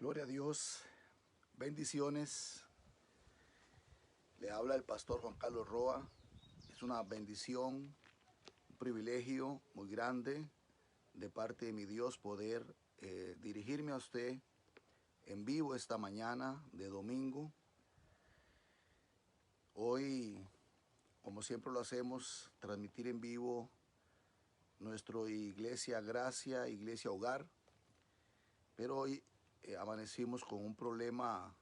Gloria a Dios, bendiciones. Le habla el pastor Juan Carlos Roa. Es una bendición, un privilegio muy grande de parte de mi Dios poder dirigirme a usted en vivo esta mañana de domingo. Hoy, como siempre lo hacemos, transmitir en vivo nuestra Iglesia Gracia, Iglesia Hogar, pero hoy amanecimos con un problema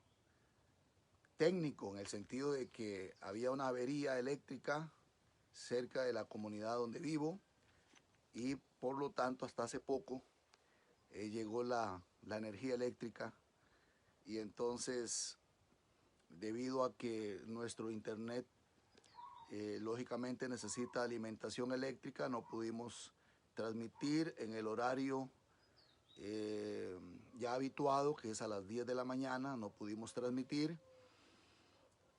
técnico en el sentido de que había una avería eléctrica cerca de la comunidad donde vivo y por lo tanto hasta hace poco llegó la energía eléctrica y entonces debido a que nuestro internet lógicamente necesita alimentación eléctrica, no pudimos transmitir en el horario ya habituado, que es a las 10 de la mañana, no pudimos transmitir.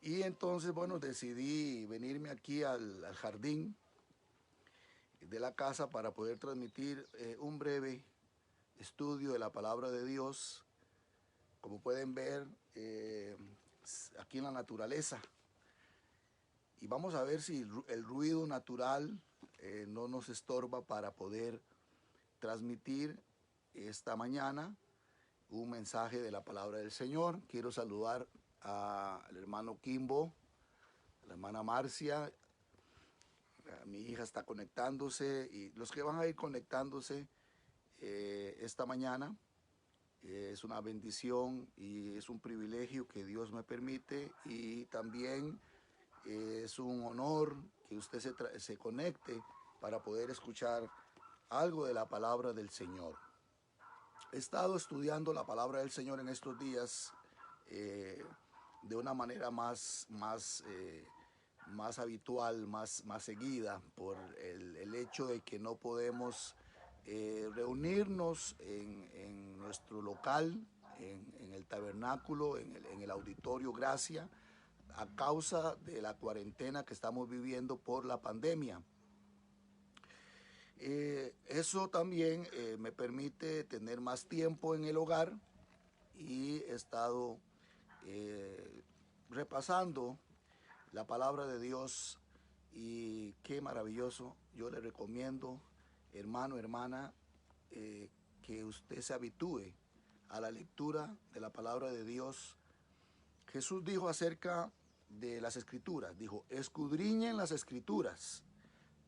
Y entonces, bueno, decidí venirme aquí al jardín de la casa para poder transmitir un breve estudio de la palabra de Dios. Como pueden ver, aquí en la naturaleza. Y vamos a ver si el ruido natural no nos estorba para poder transmitir esta mañana un mensaje de la palabra del Señor. Quiero saludar al hermano Kimbo, a la hermana Marcia. Mi hija está conectándose y los que van a ir conectándose esta mañana. Es una bendición y es un privilegio que Dios me permite y también es un honor que usted se conecte para poder escuchar algo de la palabra del Señor. He estado estudiando la palabra del Señor en estos días de una manera más habitual, más seguida, por el hecho de que no podemos reunirnos en nuestro local, en el tabernáculo, en el auditorio Gracia, a causa de la cuarentena que estamos viviendo por la pandemia. Eso también me permite tener más tiempo en el hogar y he estado repasando la palabra de Dios y qué maravilloso. Yo le recomiendo, hermano, hermana, que usted se habitúe a la lectura de la palabra de Dios. Jesús dijo acerca de las escrituras, dijo, escudriñen las escrituras,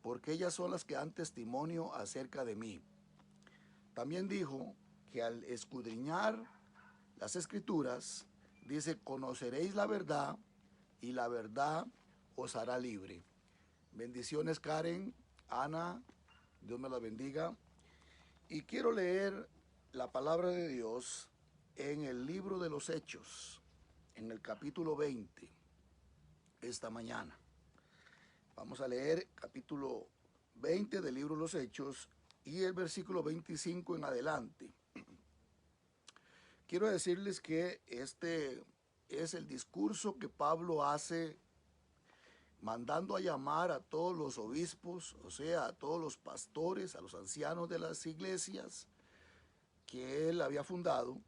porque ellas son las que dan testimonio acerca de mí. También dijo que al escudriñar las escrituras, dice, conoceréis la verdad y la verdad os hará libre. Bendiciones, Karen, Ana, Dios me la bendiga. Y quiero leer la palabra de Dios en el libro de los Hechos, en el capítulo 20, esta mañana. Vamos a leer capítulo 20 del libro de los Hechos y el versículo 25 en adelante. Quiero decirles que este es el discurso que Pablo hace mandando a llamar a todos los obispos, o sea, a todos los pastores, a los ancianos de las iglesias que él había fundado,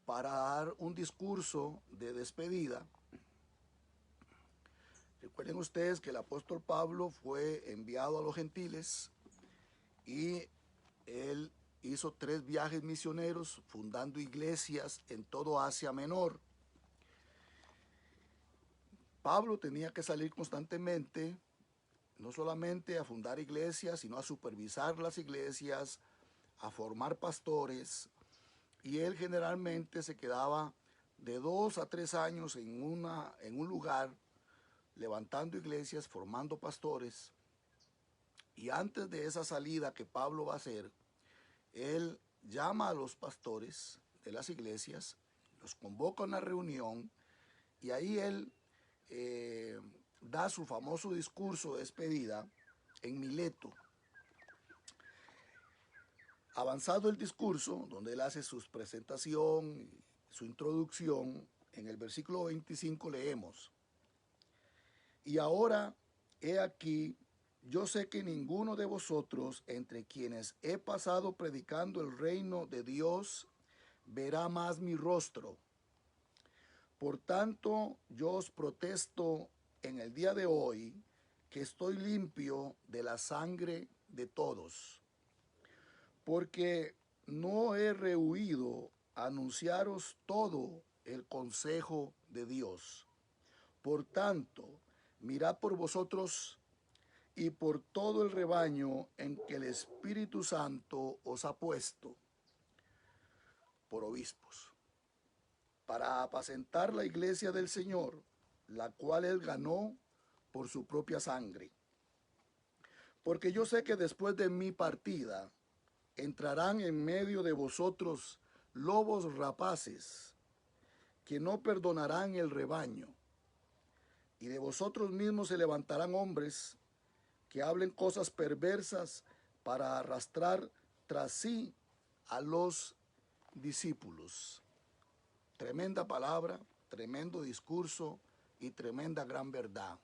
para dar un discurso de despedida. Recuerden ustedes que el apóstol Pablo fue enviado a los gentiles y él hizo 3 viajes misioneros fundando iglesias en todo Asia Menor. Pablo tenía que salir constantemente, no solamente a fundar iglesias, sino a supervisar las iglesias, a formar pastores, y él generalmente se quedaba de 2 a 3 años en un lugar, levantando iglesias, formando pastores. Y antes de esa salida que Pablo va a hacer, él llama a los pastores de las iglesias, los convoca a una reunión y ahí él da su famoso discurso de despedida en Mileto. Avanzado el discurso, donde él hace su presentación, su introducción, en el versículo 25 leemos: y ahora, he aquí, yo sé que ninguno de vosotros, entre quienes he pasado predicando el reino de Dios, verá más mi rostro. Por tanto, yo os protesto en el día de hoy que estoy limpio de la sangre de todos, porque no he rehuido anunciaros todo el consejo de Dios. Por tanto, mirad por vosotros y por todo el rebaño en que el Espíritu Santo os ha puesto por obispos, para apacentar la iglesia del Señor, la cual él ganó por su propia sangre. Porque yo sé que después de mi partida entrarán en medio de vosotros lobos rapaces, que no perdonarán el rebaño. Y de vosotros mismos se levantarán hombres que hablen cosas perversas para arrastrar tras sí a los discípulos. Tremenda palabra, tremendo discurso y tremenda gran verdad.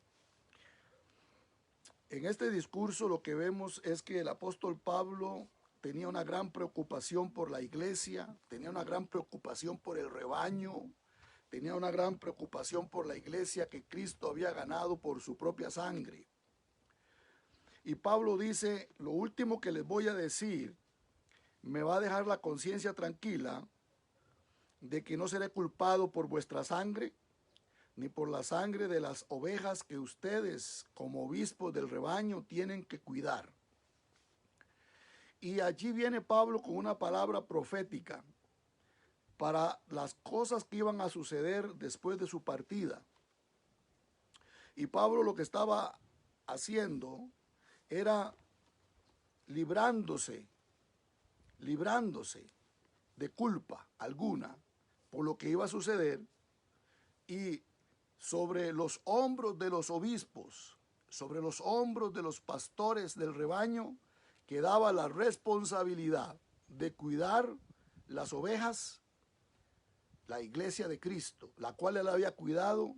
En este discurso lo que vemos es que el apóstol Pablo tenía una gran preocupación por la iglesia, tenía una gran preocupación por el rebaño, tenía una gran preocupación por la iglesia que Cristo había ganado por su propia sangre. Y Pablo dice, lo último que les voy a decir me va a dejar la conciencia tranquila de que no seré culpado por vuestra sangre, ni por la sangre de las ovejas que ustedes, como obispos del rebaño, tienen que cuidar. Y allí viene Pablo con una palabra profética para las cosas que iban a suceder después de su partida. Y Pablo lo que estaba haciendo era librándose de culpa alguna por lo que iba a suceder, y sobre los hombros de los obispos, sobre los hombros de los pastores del rebaño, quedaba la responsabilidad de cuidar las ovejas, la iglesia de Cristo, la cual él había cuidado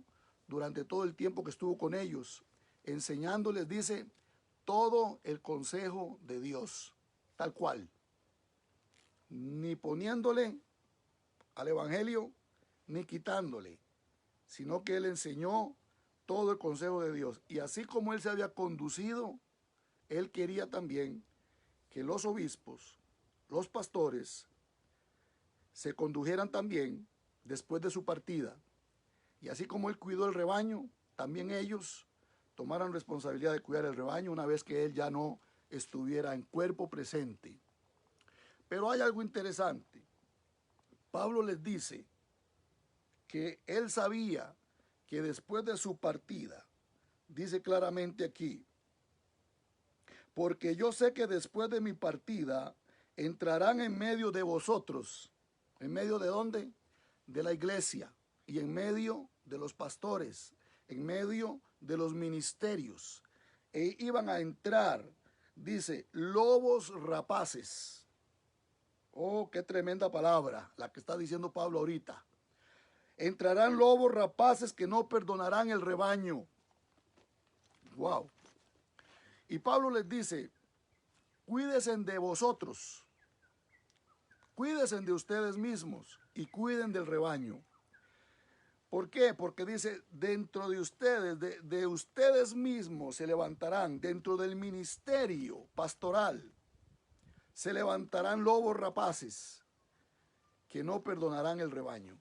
durante todo el tiempo que estuvo con ellos, enseñándoles, dice, todo el consejo de Dios, tal cual, ni poniéndole al evangelio, ni quitándole, sino que él enseñó todo el consejo de Dios. Y así como él se había conducido, él quería también que los obispos, los pastores, se condujeran también después de su partida. Y así como él cuidó el rebaño, también ellos tomaran responsabilidad de cuidar el rebaño una vez que él ya no estuviera en cuerpo presente. Pero hay algo interesante. Pablo les dice que él sabía que después de su partida, dice claramente aquí, porque yo sé que después de mi partida entrarán en medio de vosotros. ¿En medio de dónde? De la iglesia, y en medio de los pastores, en medio de los ministerios. E iban a entrar, dice, lobos rapaces. Oh, qué tremenda palabra la que está diciendo Pablo ahorita. Entrarán lobos rapaces que no perdonarán el rebaño. Wow. Y Pablo les dice, cuídense de vosotros, cuídense de ustedes mismos y cuiden del rebaño. ¿Por qué? Porque dice, dentro de ustedes, de ustedes mismos se levantarán, dentro del ministerio pastoral, se levantarán lobos rapaces que no perdonarán el rebaño.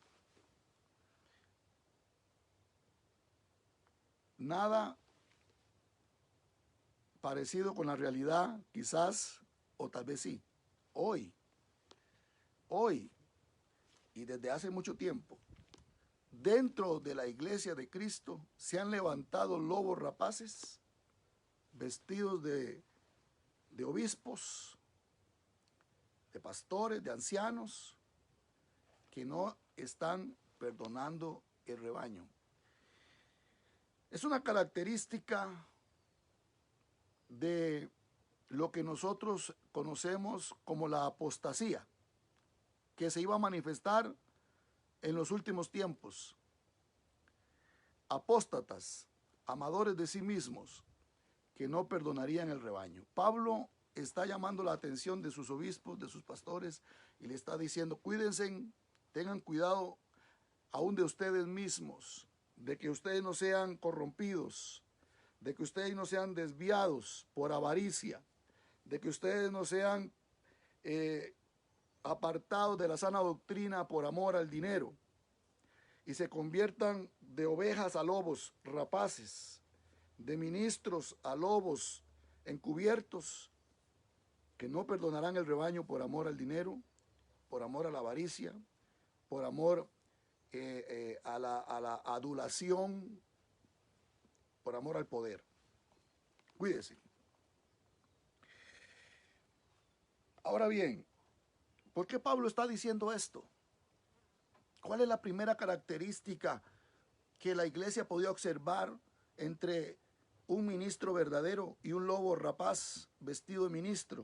Nada parecido con la realidad, quizás, o tal vez sí. Hoy, y desde hace mucho tiempo, dentro de la iglesia de Cristo se han levantado lobos rapaces vestidos de obispos, de pastores, de ancianos, que no están perdonando el rebaño. Es una característica de lo que nosotros conocemos como la apostasía, que se iba a manifestar en los últimos tiempos. Apóstatas, amadores de sí mismos, que no perdonarían el rebaño. Pablo está llamando la atención de sus obispos, de sus pastores, y le está diciendo, cuídense tengan cuidado aún de ustedes mismos, de que ustedes no sean corrompidos, de que ustedes no sean desviados por avaricia, de que ustedes no sean apartados de la sana doctrina por amor al dinero y se conviertan de ovejas a lobos rapaces, de ministros a lobos encubiertos, que no perdonarán el rebaño por amor al dinero, por amor a la avaricia, por amor a la adulación, por amor al poder. Cuídese. Ahora bien, ¿por qué Pablo está diciendo esto? ¿Cuál es la primera característica que la iglesia podía observar entre un ministro verdadero y un lobo rapaz vestido de ministro?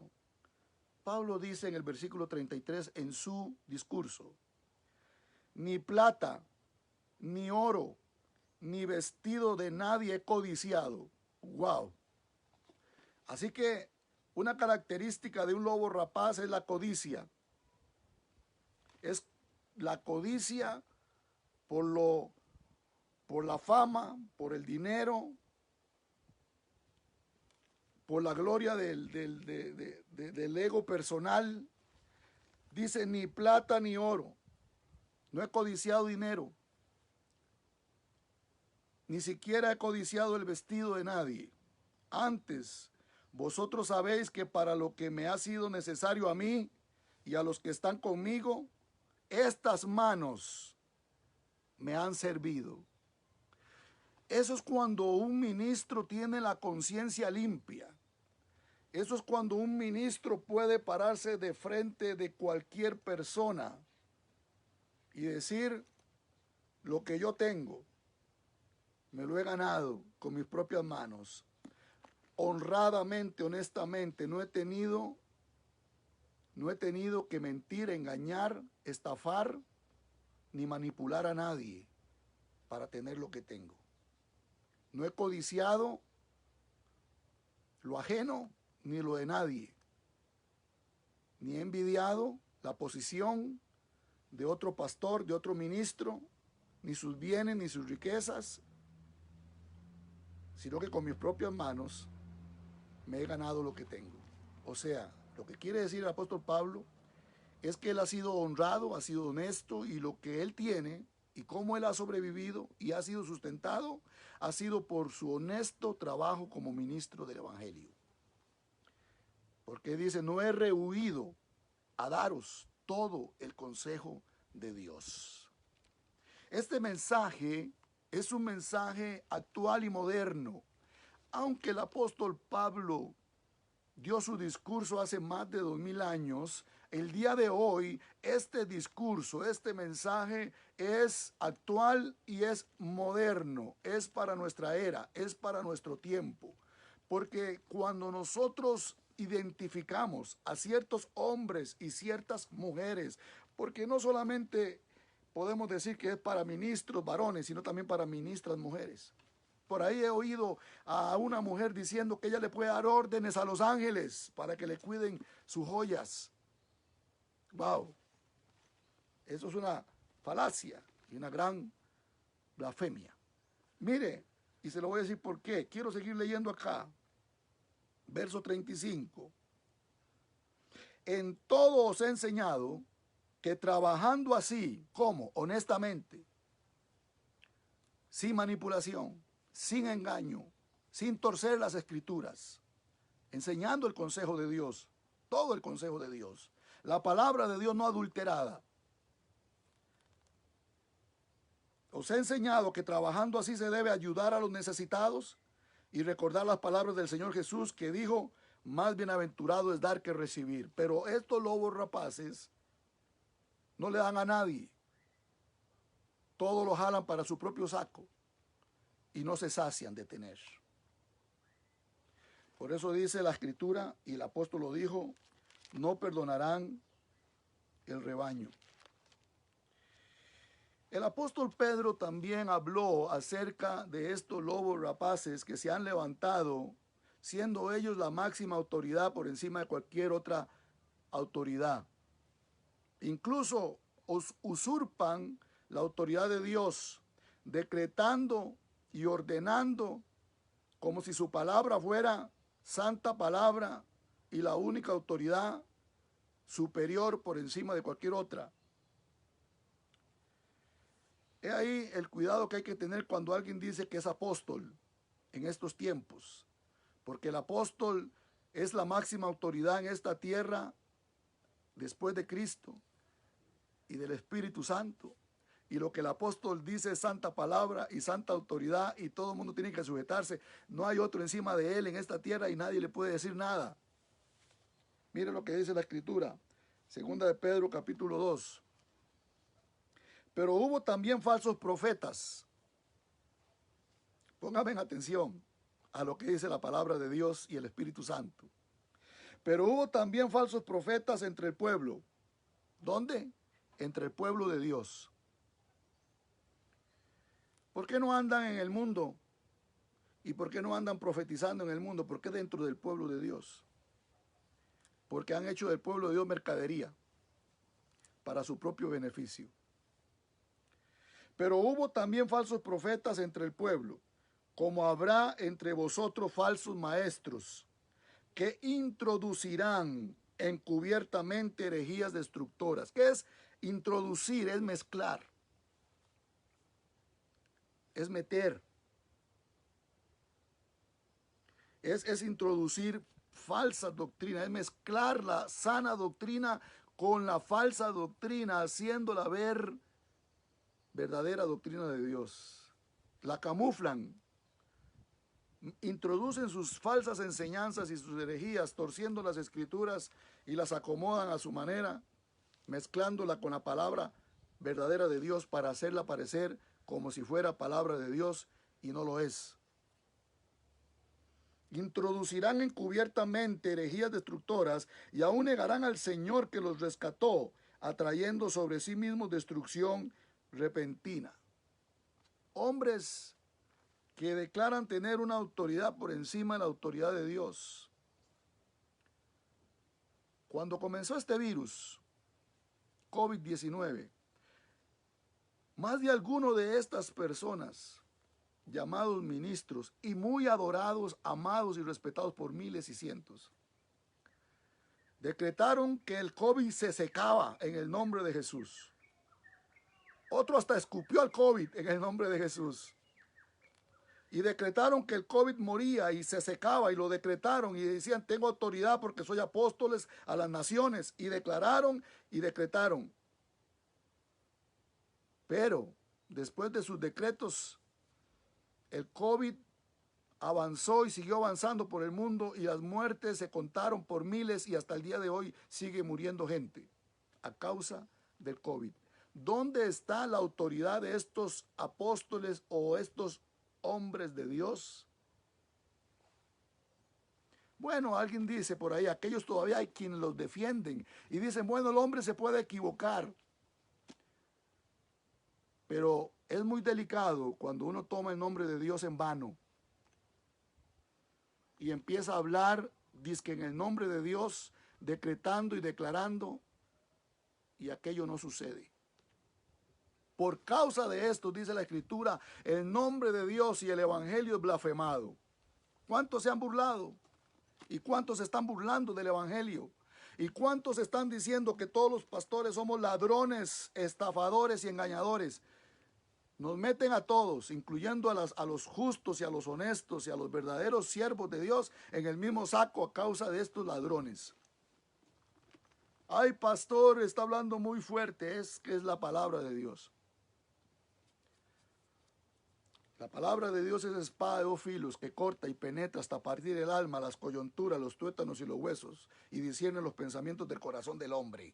Pablo dice en el versículo 33 en su discurso: ni plata, ni oro, ni vestido de nadie he codiciado. ¡Wow! Así que una característica de un lobo rapaz es la codicia. Es la codicia por la fama, por el dinero, por la gloria del ego personal. Dice, ni plata ni oro. No he codiciado dinero. Ni siquiera he codiciado el vestido de nadie. Antes, vosotros sabéis que para lo que me ha sido necesario a mí y a los que están conmigo, estas manos me han servido. Eso es cuando un ministro tiene la conciencia limpia. Eso es cuando un ministro puede pararse de frente de cualquier persona y decir, lo que yo tengo, me lo he ganado con mis propias manos. Honradamente, honestamente, no he tenido que mentir, engañar, estafar, ni manipular a nadie para tener lo que tengo. No he codiciado lo ajeno ni lo de nadie, ni he envidiado la posición de otro pastor, de otro ministro, ni sus bienes, ni sus riquezas, sino que con mis propias manos me he ganado lo que tengo. O sea, lo que quiere decir el apóstol Pablo es que él ha sido honrado, ha sido honesto, y lo que él tiene y cómo él ha sobrevivido y ha sido sustentado ha sido por su honesto trabajo como ministro del evangelio. Porque dice, no he rehuido a daros todo el consejo de Dios. Este mensaje es un mensaje actual y moderno. Aunque el apóstol Pablo dio su discurso hace más de 2000 años, el día de hoy este discurso, este mensaje es actual y es moderno, es para nuestra era, es para nuestro tiempo. Porque cuando nosotros identificamos a ciertos hombres y ciertas mujeres, porque no solamente podemos decir que es para ministros varones, sino también para ministras mujeres. Por ahí he oído a una mujer diciendo que ella le puede dar órdenes a los ángeles para que le cuiden sus joyas. ¡Wow! Eso es una falacia y una gran blasfemia. Mire, y se lo voy a decir por qué. Quiero seguir leyendo acá. Verso 35. En todo os he enseñado que trabajando así, ¿cómo? Honestamente, sin manipulación, sin engaño, sin torcer las escrituras, enseñando el consejo de Dios, todo el consejo de Dios, la palabra de Dios no adulterada. Os he enseñado que trabajando así se debe ayudar a los necesitados y recordar las palabras del Señor Jesús, que dijo, más bienaventurado es dar que recibir. Pero estos lobos rapaces no le dan a nadie. Todos lo jalan para su propio saco y no se sacian de tener. Por eso dice la Escritura, y el apóstol lo dijo, no perdonarán el rebaño. El apóstol Pedro también habló acerca de estos lobos rapaces que se han levantado, siendo ellos la máxima autoridad por encima de cualquier otra autoridad. Incluso usurpan la autoridad de Dios, decretando y ordenando como si su palabra fuera santa palabra y la única autoridad superior por encima de cualquier otra. He ahí el cuidado que hay que tener cuando alguien dice que es apóstol en estos tiempos, porque el apóstol es la máxima autoridad en esta tierra después de Cristo y del Espíritu Santo. Y lo que el apóstol dice es santa palabra y santa autoridad, y todo el mundo tiene que sujetarse. No hay otro encima de él en esta tierra y nadie le puede decir nada. Mire lo que dice la Escritura, segunda de Pedro capítulo 2. Pero hubo también falsos profetas. Pónganme atención a lo que dice la palabra de Dios y el Espíritu Santo. Pero hubo también falsos profetas entre el pueblo. ¿Dónde? Entre el pueblo de Dios. ¿Por qué no andan en el mundo? ¿Y por qué no andan profetizando en el mundo? ¿Por qué dentro del pueblo de Dios? Porque han hecho del pueblo de Dios mercadería para su propio beneficio. Pero hubo también falsos profetas entre el pueblo, como habrá entre vosotros falsos maestros, que introducirán encubiertamente herejías destructoras. ¿Qué es introducir? Es mezclar. Es meter. Es introducir falsas doctrinas, es mezclar la sana doctrina con la falsa doctrina, haciéndola ver verdadera doctrina de Dios. La camuflan, introducen sus falsas enseñanzas y sus herejías, torciendo las escrituras y las acomodan a su manera, mezclándola con la palabra verdadera de Dios para hacerla parecer como si fuera palabra de Dios y no lo es. Introducirán encubiertamente herejías destructoras y aún negarán al Señor que los rescató, atrayendo sobre sí mismos destrucción repentina. Hombres que declaran tener una autoridad por encima de la autoridad de Dios. Cuando comenzó este virus, COVID-19, más de alguno de estas personas, llamados ministros y muy adorados, amados y respetados por miles y cientos, decretaron que el COVID se secaba en el nombre de Jesús. Otro hasta escupió al COVID en el nombre de Jesús. Y decretaron que el COVID moría y se secaba, y lo decretaron y decían: tengo autoridad porque soy apóstoles a las naciones. Y declararon y decretaron. Pero después de sus decretos, el COVID avanzó y siguió avanzando por el mundo, y las muertes se contaron por miles, y hasta el día de hoy sigue muriendo gente a causa del COVID. ¿Dónde está la autoridad de estos apóstoles o estos hombres de Dios? Bueno, alguien dice por ahí, aquellos todavía hay quienes los defienden y dicen: bueno, el hombre se puede equivocar. Pero es muy delicado cuando uno toma el nombre de Dios en vano y empieza a hablar, dizque en el nombre de Dios, decretando y declarando, y aquello no sucede. Por causa de esto, dice la Escritura, el nombre de Dios y el Evangelio es blasfemado. ¿Cuántos se han burlado? ¿Y cuántos se están burlando del Evangelio? ¿Y cuántos están diciendo que todos los pastores somos ladrones, estafadores y engañadores? Nos meten a todos, incluyendo a los justos y a los honestos y a los verdaderos siervos de Dios, en el mismo saco a causa de estos ladrones. Ay, pastor, está hablando muy fuerte. Es que es la palabra de Dios. La palabra de Dios es espada de dos filos que corta y penetra hasta partir el alma, las coyunturas, los tuétanos y los huesos, y discierne los pensamientos del corazón del hombre.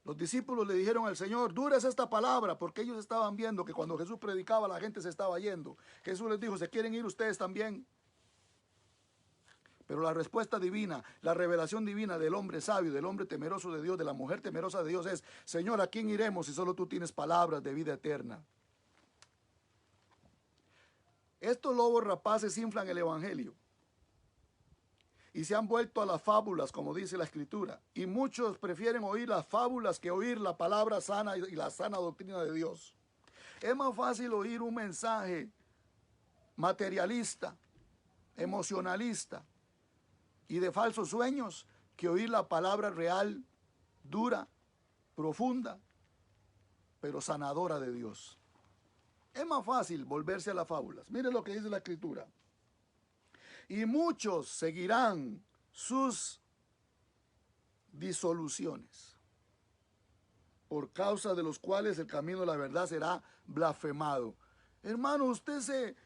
Los discípulos le dijeron al Señor: dura es esta palabra, porque ellos estaban viendo que cuando Jesús predicaba la gente se estaba yendo. Jesús les dijo: ¿se quieren ir ustedes también? Pero la respuesta divina, la revelación divina del hombre sabio, del hombre temeroso de Dios, de la mujer temerosa de Dios es: Señor, ¿a quién iremos si solo tú tienes palabras de vida eterna? Estos lobos rapaces inflan el evangelio y se han vuelto a las fábulas, como dice la Escritura. Y muchos prefieren oír las fábulas que oír la palabra sana y la sana doctrina de Dios. Es más fácil oír un mensaje materialista, emocionalista y de falsos sueños que oír la palabra real, dura, profunda, pero sanadora de Dios. Es más fácil volverse a las fábulas. Miren lo que dice la Escritura. Y muchos seguirán sus disoluciones, por causa de los cuales el camino de la verdad será blasfemado. Hermano, usted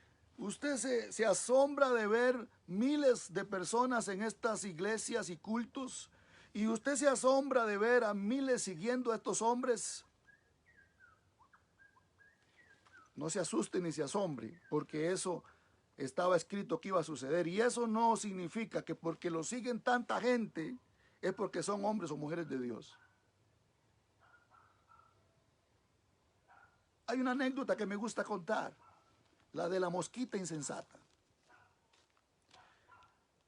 se asombra de ver miles de personas en estas iglesias y cultos, y usted se asombra de ver a miles siguiendo a estos hombres. No se asuste ni se asombre, porque eso estaba escrito que iba a suceder. Y eso no significa que porque lo siguen tanta gente es porque son hombres o mujeres de Dios. Hay una anécdota que me gusta contar, la de la mosquita insensata.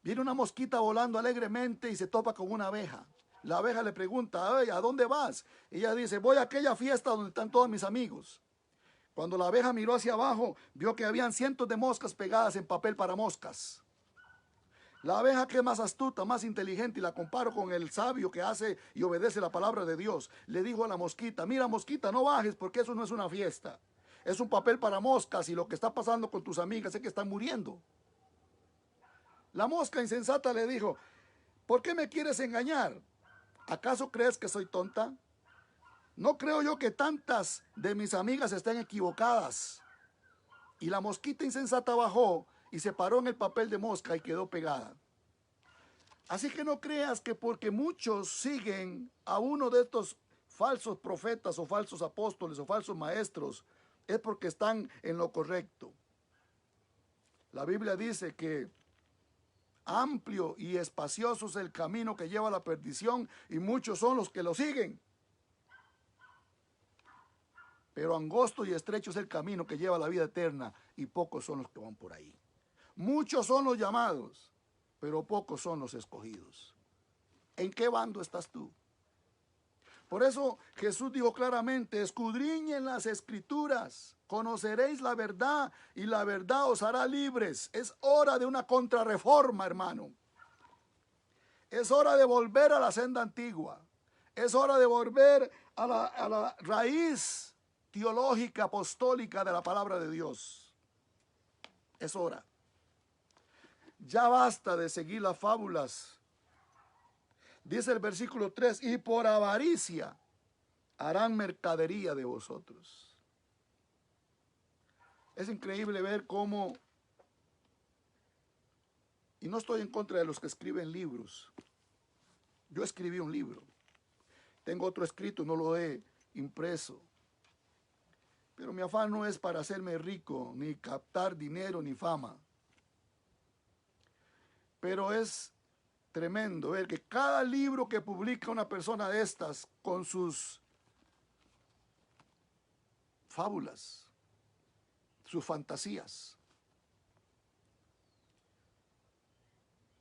Viene una mosquita volando alegremente y se topa con una abeja. La abeja le pregunta: ¿a dónde vas? Ella dice: voy a aquella fiesta donde están todos mis amigos. Cuando la abeja miró hacia abajo, vio que habían cientos de moscas pegadas en papel para moscas. La abeja, que es más astuta, más inteligente, y la comparo con el sabio que hace y obedece la palabra de Dios, le dijo a la mosquita: mira, mosquita, no bajes, porque eso no es una fiesta. Es un papel para moscas, y lo que está pasando con tus amigas es que están muriendo. La mosca insensata le dijo: ¿por qué me quieres engañar? ¿Acaso crees que soy tonta? No creo yo que tantas de mis amigas estén equivocadas. Y la mosquita insensata bajó y se paró en el papel de mosca y quedó pegada. Así que no creas que porque muchos siguen a uno de estos falsos profetas o falsos apóstoles o falsos maestros, es porque están en lo correcto. La Biblia dice que amplio y espacioso es el camino que lleva a la perdición, y muchos son los que lo siguen. Pero angosto y estrecho es el camino que lleva a la vida eterna, y pocos son los que van por ahí. Muchos son los llamados, pero pocos son los escogidos. ¿En qué bando estás tú? Por eso Jesús dijo claramente: escudriñen las Escrituras, conoceréis la verdad y la verdad os hará libres. Es hora de una contrarreforma, hermano. Es hora de volver a la senda antigua. Es hora de volver a la raíz teológica, apostólica de la palabra de Dios. Es hora. Ya basta de seguir las fábulas. Dice el versículo 3: y por avaricia harán mercadería de vosotros. Es increíble ver cómo, y no estoy en contra de los que escriben libros. Yo escribí un libro. Tengo otro escrito, no lo he impreso. Pero mi afán no es para hacerme rico, ni captar dinero, ni fama. Pero es tremendo ver que cada libro que publica una persona de estas, con sus fábulas, sus fantasías,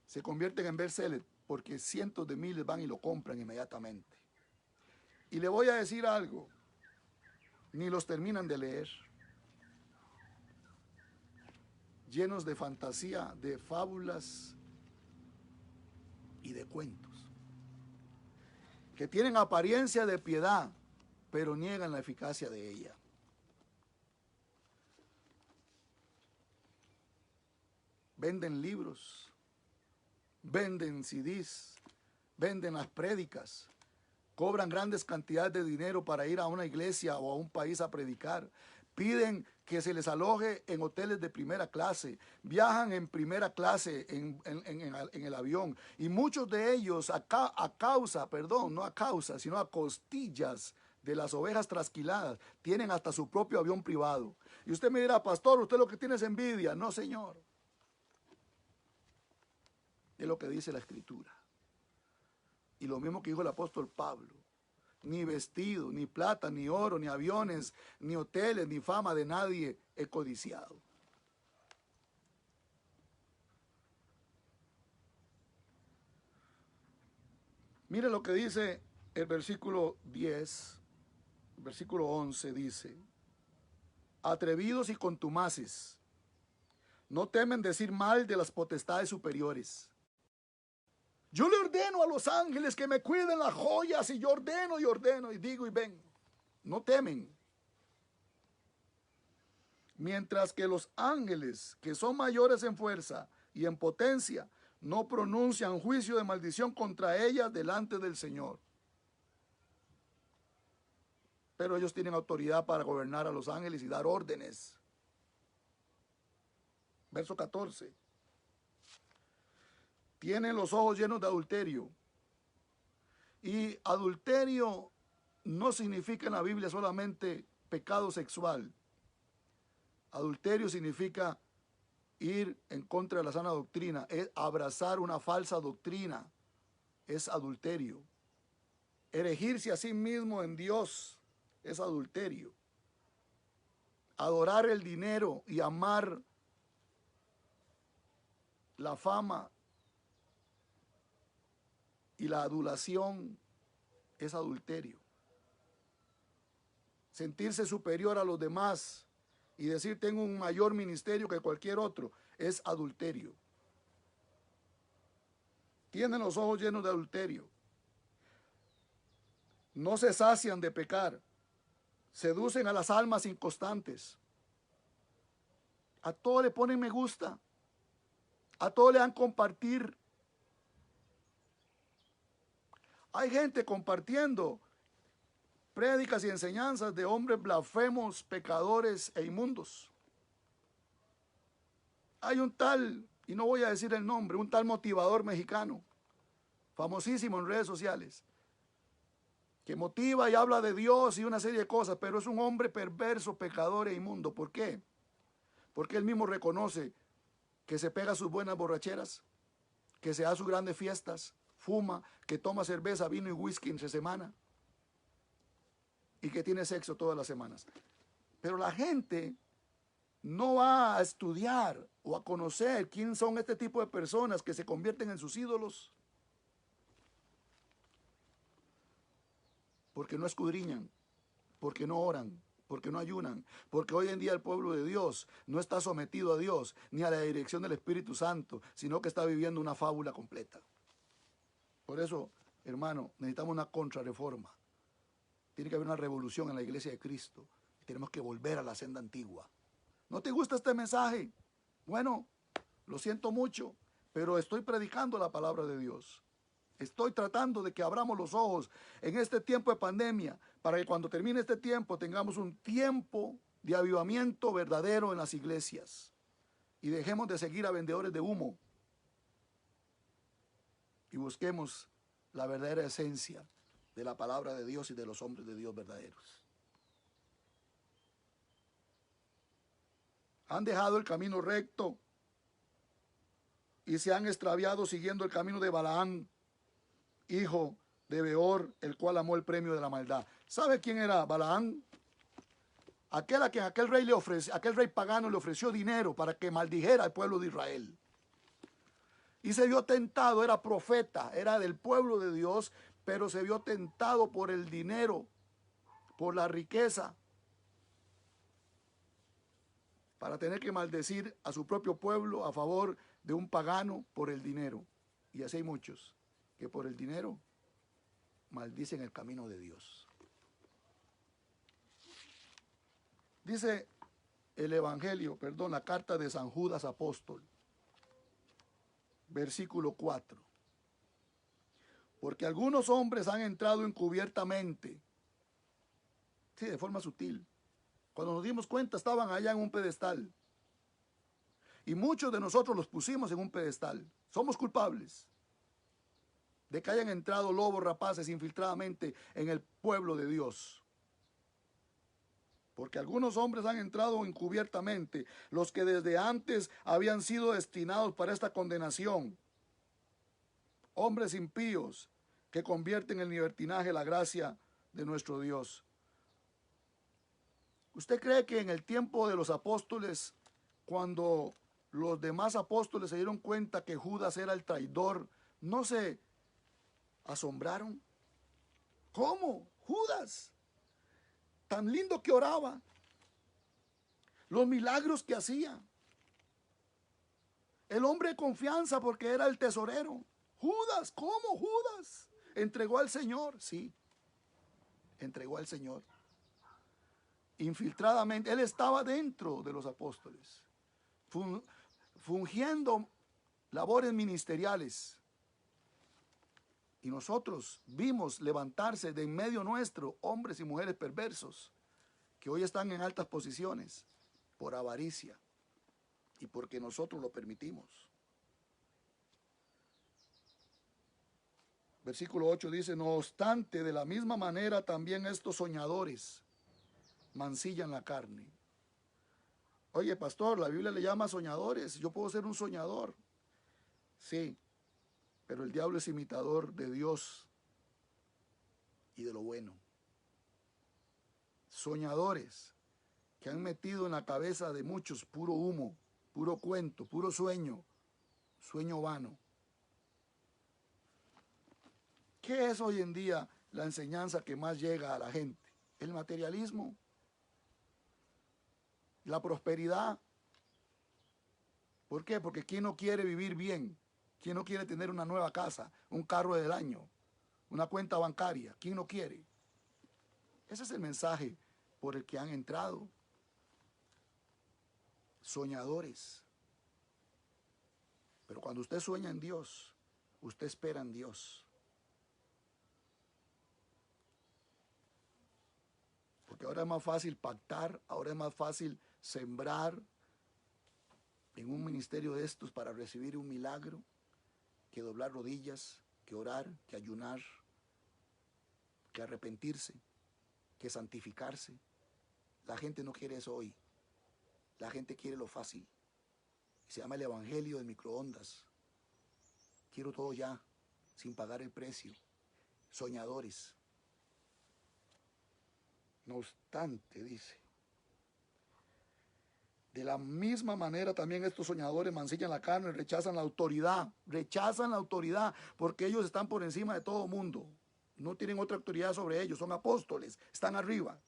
se convierten en bestsellers, porque cientos de miles van y lo compran inmediatamente. Y le voy a decir algo: ni los terminan de leer. Llenos de fantasía, de fábulas y de cuentos, que tienen apariencia de piedad, pero niegan la eficacia de ella. Venden libros, venden CDs, venden las prédicas, cobran grandes cantidades de dinero para ir a una iglesia o a un país a predicar, piden que se les aloje en hoteles de primera clase, viajan en primera clase en el avión, y muchos de ellos a costillas de las ovejas trasquiladas, tienen hasta su propio avión privado. Y usted me dirá: pastor, usted lo que tiene es envidia. No, señor. Es lo que dice la Escritura. Y lo mismo que dijo el apóstol Pablo: ni vestido, ni plata, ni oro, ni aviones, ni hoteles, ni fama de nadie he codiciado. Mire lo que dice el versículo 10, el versículo 11 dice: atrevidos y contumaces, no temen decir mal de las potestades superiores. Yo le ordeno a los ángeles que me cuiden las joyas, y yo ordeno y digo y ven. No temen. Mientras que los ángeles, que son mayores en fuerza y en potencia, no pronuncian juicio de maldición contra ellas delante del Señor. Pero ellos tienen autoridad para gobernar a los ángeles y dar órdenes. Verso 14. Tienen los ojos llenos de adulterio. Y adulterio no significa en la Biblia solamente pecado sexual. Adulterio significa ir en contra de la sana doctrina, es abrazar una falsa doctrina, es adulterio. Erigirse a sí mismo en Dios es adulterio. Adorar el dinero y amar la fama y la adulación es adulterio. Sentirse superior a los demás y decir tengo un mayor ministerio que cualquier otro es adulterio. Tienen los ojos llenos de adulterio. No se sacian de pecar. Seducen a las almas inconstantes. A todo le ponen me gusta. A todo le dan compartir. Hay gente compartiendo prédicas y enseñanzas de hombres blasfemos, pecadores e inmundos. Hay un tal, y no voy a decir el nombre, un tal motivador mexicano, famosísimo en redes sociales, que motiva y habla de Dios y una serie de cosas, pero es un hombre perverso, pecador e inmundo. ¿Por qué? Porque él mismo reconoce que se pega sus buenas borracheras, que se da sus grandes fiestas, fuma, que toma cerveza, vino y whisky entre semana y que tiene sexo todas las semanas. Pero la gente no va a estudiar o a conocer quién son este tipo de personas que se convierten en sus ídolos, porque no escudriñan, porque no oran, porque no ayunan, porque hoy en día el pueblo de Dios no está sometido a Dios ni a la dirección del Espíritu Santo, sino que está viviendo una fábula completa. Por eso, hermano, necesitamos una contrarreforma. Tiene que haber una revolución en la iglesia de Cristo. Tenemos que volver a la senda antigua. ¿No te gusta este mensaje? Bueno, lo siento mucho, pero estoy predicando la palabra de Dios. Estoy tratando de que abramos los ojos en este tiempo de pandemia, para que cuando termine este tiempo tengamos un tiempo de avivamiento verdadero en las iglesias. Y dejemos de seguir a vendedores de humo. Y busquemos la verdadera esencia de la palabra de Dios y de los hombres de Dios verdaderos. Han dejado el camino recto y se han extraviado siguiendo el camino de Balaán, hijo de Beor, el cual amó el premio de la maldad. ¿Sabe quién era Balaán? Aquel a quien aquel rey pagano le ofreció dinero para que maldijera al pueblo de Israel. Y se vio tentado, era profeta, era del pueblo de Dios, pero se vio tentado por el dinero, por la riqueza, para tener que maldecir a su propio pueblo a favor de un pagano por el dinero. Y así hay muchos que por el dinero maldicen el camino de Dios. Dice el Evangelio, la carta de San Judas apóstol, versículo 4. Porque algunos hombres han entrado encubiertamente, sí, de forma sutil. Cuando nos dimos cuenta estaban allá en un pedestal. Y muchos de nosotros los pusimos en un pedestal. Somos culpables de que hayan entrado lobos rapaces infiltradamente en el pueblo de Dios. Porque algunos hombres han entrado encubiertamente, los que desde antes habían sido destinados para esta condenación. Hombres impíos que convierten en libertinaje la gracia de nuestro Dios. ¿Usted cree que en el tiempo de los apóstoles, cuando los demás apóstoles se dieron cuenta que Judas era el traidor, no se asombraron. ¿Cómo? Judas, tan lindo que oraba, los milagros que hacía, el hombre de confianza porque era el tesorero. Judas, ¿cómo Judas? ¿Entregó al Señor? Sí, entregó al Señor. Infiltradamente, él estaba dentro de los apóstoles, fungiendo labores ministeriales. Y nosotros vimos levantarse de en medio nuestro hombres y mujeres perversos que hoy están en altas posiciones por avaricia y porque nosotros lo permitimos. Versículo 8 dice, no obstante, de la misma manera también estos soñadores mancillan la carne. Oye, pastor, la Biblia le llama soñadores. Yo puedo ser un soñador. Sí, pero el diablo es imitador de Dios y de lo bueno. Soñadores que han metido en la cabeza de muchos puro humo, puro cuento, puro sueño, sueño vano. ¿Qué es hoy en día la enseñanza que más llega a la gente? El materialismo, la prosperidad. ¿Por qué? Porque ¿quién no quiere vivir bien? ¿Quién no quiere tener una nueva casa, un carro del año, una cuenta bancaria? ¿Quién no quiere? Ese es el mensaje por el que han entrado. Soñadores. Pero cuando usted sueña en Dios, usted espera en Dios. Porque ahora es más fácil pactar, ahora es más fácil sembrar en un ministerio de estos para recibir un milagro, que doblar rodillas, que orar, que ayunar, que arrepentirse, que santificarse. La gente no quiere eso hoy. La gente quiere lo fácil. Se llama el evangelio de microondas. Quiero todo ya, sin pagar el precio. Soñadores. No obstante, dice, de la misma manera también estos soñadores mancillan la carne, rechazan la autoridad, porque ellos están por encima de todo mundo. No tienen otra autoridad sobre ellos, son apóstoles, están arriba.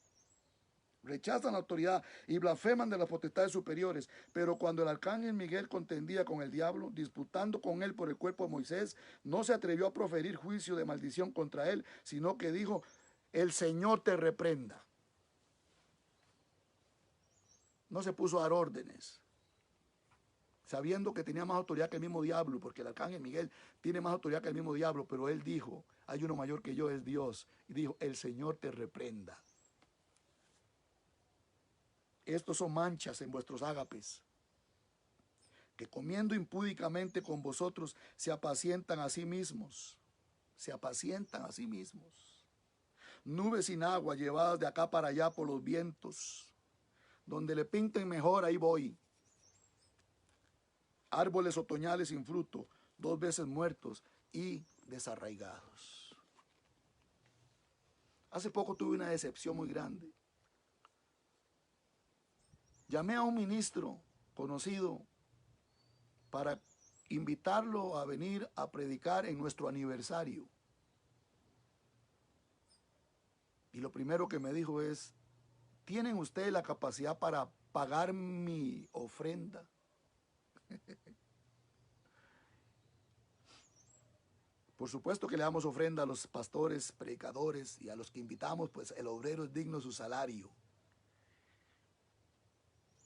Rechazan la autoridad y blasfeman de las potestades superiores. Pero cuando el arcángel Miguel contendía con el diablo, disputando con él por el cuerpo de Moisés, no se atrevió a proferir juicio de maldición contra él, sino que dijo, el Señor te reprenda. No se puso a dar órdenes, sabiendo que tenía más autoridad que el mismo diablo, porque el arcángel Miguel tiene más autoridad que el mismo diablo, pero él dijo, hay uno mayor que yo, es Dios, y dijo, el Señor te reprenda. Estos son manchas en vuestros ágapes, que comiendo impúdicamente con vosotros se apacientan a sí mismos. Se apacientan a sí mismos. Nubes sin agua llevadas de acá para allá por los vientos. Donde le pinten mejor, ahí voy. Árboles otoñales sin fruto, 2 veces muertos y desarraigados. Hace poco tuve una decepción muy grande. Llamé a un ministro conocido para invitarlo a venir a predicar en nuestro aniversario. Y lo primero que me dijo es, ¿tienen ustedes la capacidad para pagar mi ofrenda? Por supuesto que le damos ofrenda a los pastores, predicadores y a los que invitamos, pues el obrero es digno de su salario.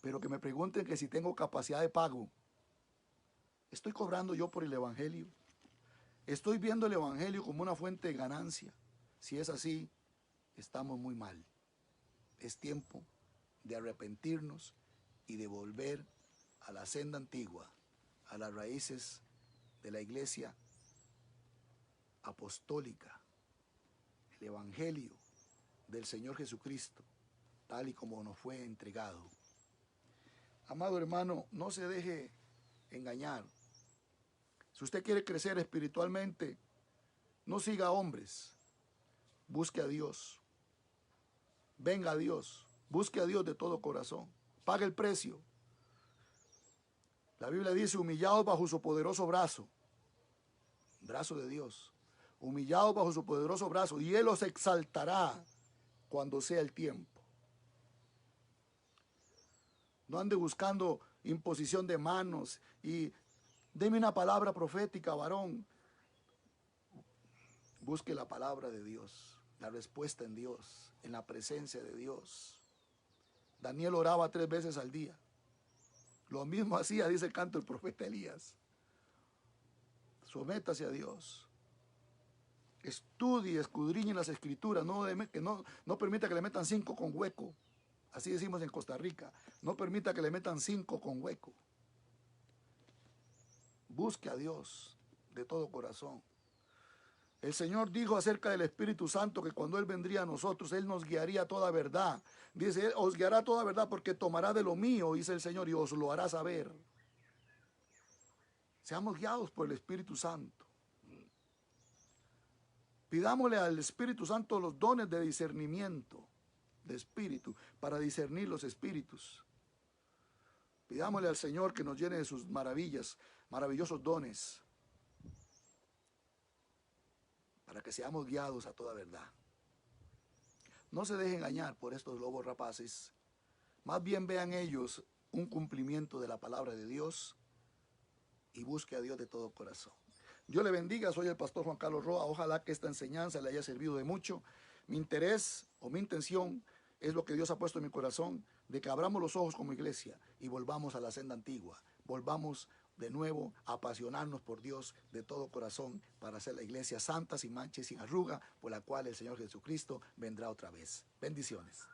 Pero que me pregunten que si tengo capacidad de pago. ¿Estoy cobrando yo por el evangelio? ¿Estoy viendo el evangelio como una fuente de ganancia? Si es así, estamos muy mal. Es tiempo de arrepentirnos y de volver a la senda antigua, a las raíces de la iglesia apostólica, el evangelio del Señor Jesucristo, tal y como nos fue entregado. Amado hermano, no se deje engañar. Si usted quiere crecer espiritualmente, no siga a hombres, busque a Dios, venga a Dios, busque a Dios de todo corazón, pague el precio. La Biblia dice, humillados bajo su poderoso brazo de Dios, humillados bajo su poderoso brazo, y Él los exaltará cuando sea el tiempo. No ande buscando imposición de manos y deme una palabra profética, varón. Busque la palabra de Dios, la respuesta en Dios, en la presencia de Dios. Daniel oraba 3 veces al día. Lo mismo hacía, dice el canto del profeta Elías. Sométase a Dios. Estudie, escudriñe las escrituras. No permita que le metan 5 con hueco. Así decimos en Costa Rica. No permita que le metan 5 con hueco. Busque a Dios de todo corazón. El Señor dijo acerca del Espíritu Santo que cuando Él vendría a nosotros, Él nos guiaría a toda verdad. Dice, Él os guiará a toda verdad porque tomará de lo mío, dice el Señor, y os lo hará saber. Seamos guiados por el Espíritu Santo. Pidámosle al Espíritu Santo los dones de discernimiento, de espíritu, para discernir los espíritus. Pidámosle al Señor que nos llene de sus maravillas, maravillosos dones, para que seamos guiados a toda verdad. No se dejen engañar por estos lobos rapaces, más bien vean ellos un cumplimiento de la palabra de Dios y busque a Dios de todo corazón. Dios le bendiga, soy el pastor Juan Carlos Roa, ojalá que esta enseñanza le haya servido de mucho. Mi interés o mi intención es lo que Dios ha puesto en mi corazón, de que abramos los ojos como iglesia y volvamos a la senda antigua, volvamos de nuevo a apasionarnos por Dios de todo corazón para hacer la iglesia santa, sin mancha y sin arruga, por la cual el Señor Jesucristo vendrá otra vez. Bendiciones.